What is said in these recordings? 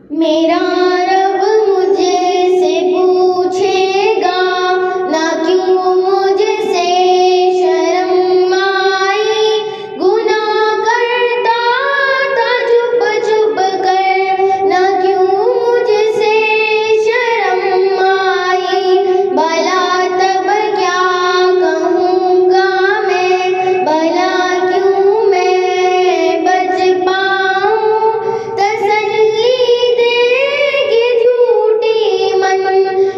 मेरा रब मुझे से पूछेगा ना क्यों मुझसे शर्म आई। गुनाह करता था चुप चुप कर ना क्यों मुझसे शर्म आई। भला तब क्या कहूँगा मैं, भला क्यों मैं बच पाऊँ। तसल्ली देगी झूठी मन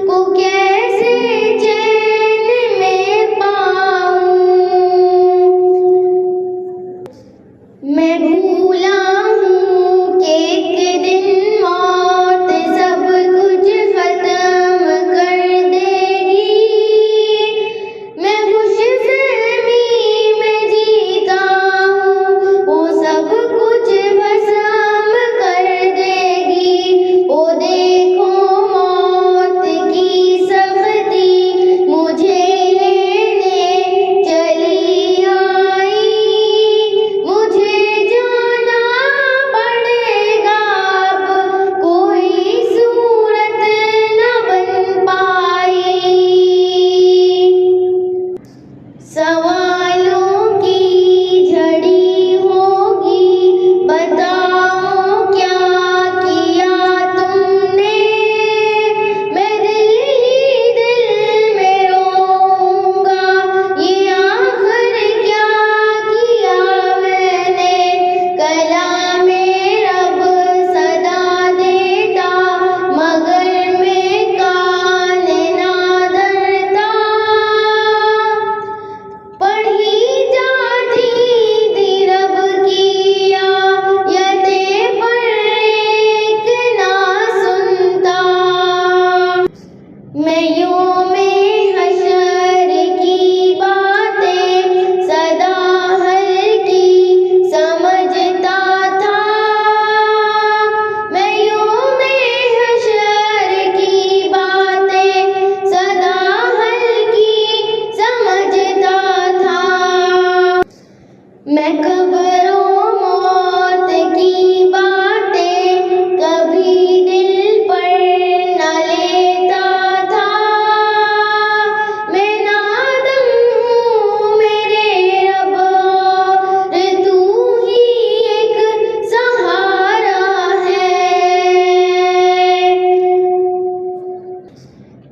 को कैसे चैन में पाऊँ। मैं भूला हूँ कि एक दिन मौत सब कुछ खत्म कर देगी। मैं खुशफहमी में जीता हूँ वो सब कुछ भस्म कर देगी। ओ देखो मौत की सख्ती मुझे लेने चली आई। मुझे जाना पड़ेगा अब कोई सूरत न बन पाई। सवालों की झड़ी होगी, बताओ क्या किया तुमने। मैं दिल ही दिल में रोऊंगा ये आखिर क्या किया मैंने। कलामे रब सदा देता मगर मैं कान ना धरता। पढ़ी जाती थी रब की आयतें पर एक ना सुनता। मैं यौमे हशर की बातें सदा हल्की समझता था। मैं यौमे हशर की बातें सदा हल्की समझता था। मैं कब्रों मौत की बातें कभी दिल पर न लेता था। मैं नादम हूँ मेरे रब और तू ही एक सहारा है।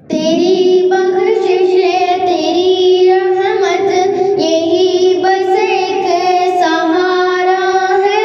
तेरी बख्शिश तेरी रहमत यही बस एक सहारा है।